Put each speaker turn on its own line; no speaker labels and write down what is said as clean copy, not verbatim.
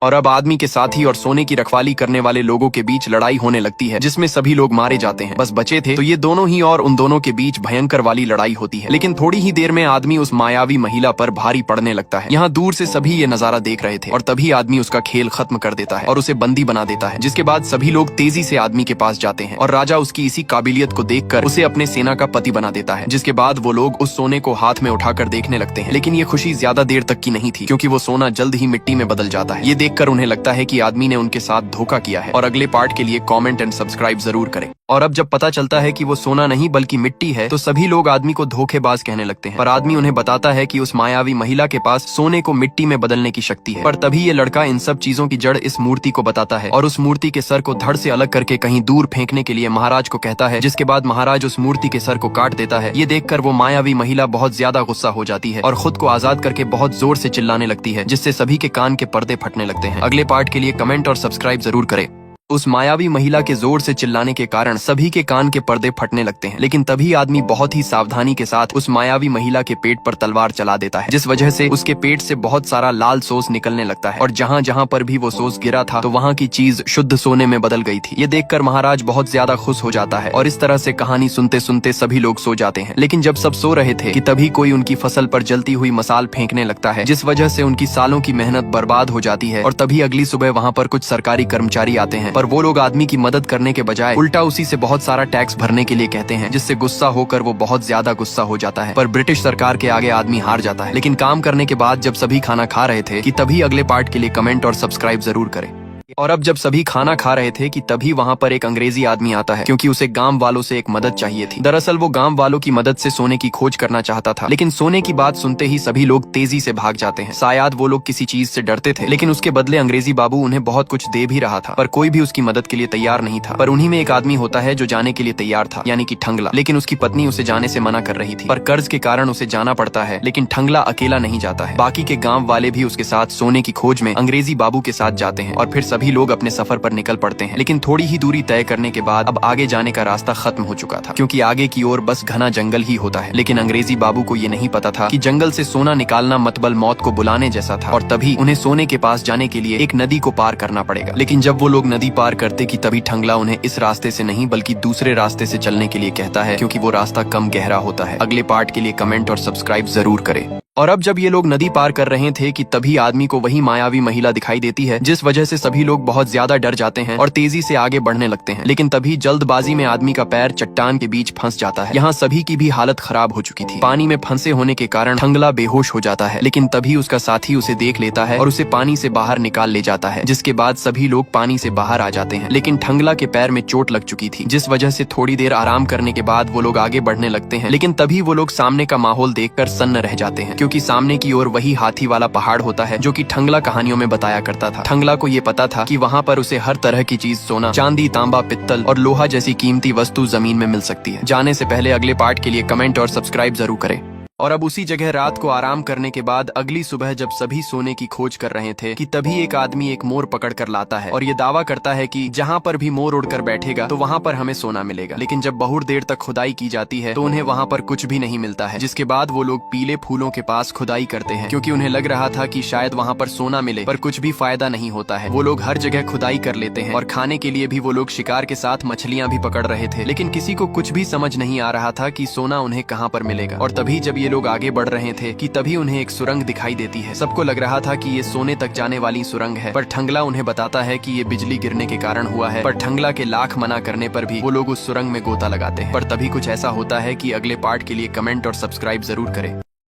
और अब आदमी के साथी और सोने की रखवाली करने वाले लोगों के बीच लड़ाई होने लगती है, जिसमें सभी लोग मारे जाते हैं। बस बचे थे तो ये दोनों ही, और उन दोनों के बीच भयंकर वाली लड़ाई होती है। लेकिन थोड़ी ही देर में आदमी उस मायावी महिला पर भारी पड़ने लगता है। यहाँ दूर से सभी ये नजारा देख रहे थे और तभी आदमी उसका खेल खत्म कर देता है और उसे बंदी बना देता है। जिसके बाद सभी लोग तेजी से आदमी के पास जाते हैं और राजा उसकी इसी काबिलियत को देखकर उसे अपने सेना का पति बना देता है। जिसके बाद वो लोग उस सोने को हाथ में उठाकर देखने लगते हैं। लेकिन ये खुशी ज्यादा देर तक की नहीं थी, क्योंकि वो सोना जल्द ही मिट्टी में बदल जाता है। ये देखकर उन्हें लगता है कि आदमी ने उनके साथ धोखा किया है। और अगले पार्ट के लिए कमेंट एंड सब्सक्राइब जरूर करें। और अब जब पता चलता है कि वो सोना नहीं बल्कि मिट्टी है, तो सभी लोग आदमी को धोखेबाज कहने लगते हैं। पर आदमी उन्हें बताता है कि उस मायावी महिला के पास सोने को मिट्टी में बदलने की शक्ति है। पर तभी ये लड़का इन सब चीजों की जड़ इस मूर्ति को बताता है और उस मूर्ति के सर को धड़ से अलग करके कहीं दूर फेंकने के लिए महाराज को कहता है। जिसके बाद महाराज उस मूर्ति के सर को काट देता है। ये देखकर वो मायावी महिला बहुत ज्यादा गुस्सा हो जाती है और खुद को आजाद करके बहुत जोर से चिल्लाने लगती है, जिससे सभी के कान के पर्दे फटने लगते हैं। अगले पार्ट के लिए कमेंट और सब्सक्राइब जरूर करें। उस मायावी महिला के जोर से चिल्लाने के कारण सभी के कान के पर्दे फटने लगते हैं। लेकिन तभी आदमी बहुत ही सावधानी के साथ उस मायावी महिला के पेट पर तलवार चला देता है, जिस वजह से उसके पेट से बहुत सारा लाल सोस निकलने लगता है। और जहाँ जहाँ पर भी वो सोस गिरा था तो वहाँ की चीज शुद्ध सोने में बदल गई थी। ये देखकर महाराज बहुत ज्यादा खुश हो जाता है और इस तरह से कहानी सुनते सुनते सभी लोग सो जाते हैं। लेकिन जब सब सो रहे थे कि तभी कोई उनकी फसल पर जलती हुई मसाल फेंकने लगता है, जिस वजह से उनकी सालों की मेहनत बर्बाद हो जाती है। और तभी अगली सुबह वहाँ पर कुछ सरकारी कर्मचारी आते हैं, पर वो लोग आदमी मदद करने के बजाय उल्टा उसी से बहुत सारा टैक्स भरने के लिए कहते हैं, जिससे गुस्सा होकर वो बहुत ज्यादा गुस्सा हो जाता है। पर ब्रिटिश सरकार के आगे आदमी हार जाता है। लेकिन काम करने के बाद जब सभी खाना खा रहे थे कि तभी अगले पार्ट के लिए कमेंट और सब्सक्राइब जरूर करें। और अब जब सभी खाना खा रहे थे कि तभी वहाँ पर एक अंग्रेजी आदमी आता है, क्योंकि उसे गांव वालों से एक मदद चाहिए थी। दरअसल वो गांव वालों की मदद से सोने की खोज करना चाहता था। लेकिन सोने की बात सुनते ही सभी लोग तेजी से भाग जाते हैं। शायद वो लोग किसी चीज से डरते थे, लेकिन उसके बदले अंग्रेजी बाबू उन्हें बहुत कुछ दे भी रहा था। पर कोई भी उसकी मदद के लिए तैयार नहीं था। पर उन्हीं में एक आदमी होता है जो जाने के लिए तैयार था, यानी कि ठंगला। लेकिन उसकी पत्नी उसे जाने से मना कर रही थी, पर कर्ज के कारण उसे जाना पड़ता है। लेकिन ठंगला अकेला नहीं जाता है, बाकी के गाँव वाले भी उसके साथ सोने की खोज में अंग्रेजी बाबू के साथ जाते हैं। और फिर सभी लोग अपने सफर पर निकल पड़ते हैं। लेकिन थोड़ी ही दूरी तय करने के बाद अब आगे जाने का रास्ता खत्म हो चुका था, क्योंकि आगे की ओर बस घना जंगल ही होता है। लेकिन अंग्रेजी बाबू को ये नहीं पता था कि जंगल से सोना निकालना मतबल मौत को बुलाने जैसा था। और तभी उन्हें सोने के पास जाने के लिए एक नदी को पार करना पड़ेगा। लेकिन जब वो लोग नदी पार करते कि तभी ठंगला उन्हें इस रास्ते से नहीं बल्कि दूसरे रास्ते से चलने के लिए कहता है, क्योंकि वो रास्ता कम गहरा होता है। अगले पार्ट के लिए कमेंट और सब्सक्राइब जरूर करें। और अब जब ये लोग नदी पार कर रहे थे कि तभी आदमी को वही मायावी महिला दिखाई देती है, जिस वजह से सभी लोग बहुत ज्यादा डर जाते हैं और तेजी से आगे बढ़ने लगते हैं। लेकिन तभी जल्दबाजी में आदमी का पैर चट्टान के बीच फंस जाता है। यहाँ सभी की भी हालत खराब हो चुकी थी। पानी में फंसे होने के कारण ठंगला बेहोश हो जाता है। लेकिन तभी उसका साथी उसे देख लेता है और उसे पानी से बाहर निकाल ले जाता है, जिसके बाद सभी लोग पानी से बाहर आ जाते हैं। लेकिन ठंगला के पैर में चोट लग चुकी थी, जिस वजह से थोड़ी देर आराम करने के बाद वो लोग आगे बढ़ने लगते हैं। लेकिन तभी वो लोग सामने का माहौल देखकर सन्न रह जाते हैं, क्योंकि सामने की ओर वही हाथी वाला पहाड़ होता है जो कि ठंगला कहानियों में बताया करता था। ठंगला को ये पता था कि वहाँ पर उसे हर तरह की चीज, सोना, चांदी, तांबा, पित्तल और लोहा जैसी कीमती वस्तु जमीन में मिल सकती है। जाने से पहले अगले पार्ट के लिए कमेंट और सब्सक्राइब जरूर करें। और अब उसी जगह रात को आराम करने के बाद अगली सुबह जब सभी सोने की खोज कर रहे थे कि तभी एक आदमी एक मोर पकड़ कर लाता है और ये दावा करता है कि जहाँ पर भी मोर उड़कर बैठेगा तो वहाँ पर हमें सोना मिलेगा। लेकिन जब बहुत देर तक खुदाई की जाती है तो उन्हें वहाँ पर कुछ भी नहीं मिलता है। जिसके बाद वो लोग पीले फूलों के पास खुदाई करते हैं, क्योंकि उन्हें लग रहा था कि शायद वहाँ पर सोना मिले, पर कुछ भी फायदा नहीं होता है। वो लोग हर जगह खुदाई कर लेते हैं और खाने के लिए भी वो लोग शिकार के साथ मछलियाँ भी पकड़ रहे थे। लेकिन किसी को कुछ भी समझ नहीं आ रहा था कि सोना उन्हें कहाँ पर मिलेगा। और तभी जब ये लोग आगे बढ़ रहे थे कि तभी उन्हें एक सुरंग दिखाई देती है। सबको लग रहा था कि ये सोने तक जाने वाली सुरंग है, पर ठंगला उन्हें बताता है कि ये बिजली गिरने के कारण हुआ है। पर ठंगला के लाख मना करने पर भी वो लोग उस सुरंग में गोता लगाते हैं। पर तभी कुछ ऐसा होता है कि अगले पार्ट के लिए कमेंट और सब्सक्राइब जरूर करें।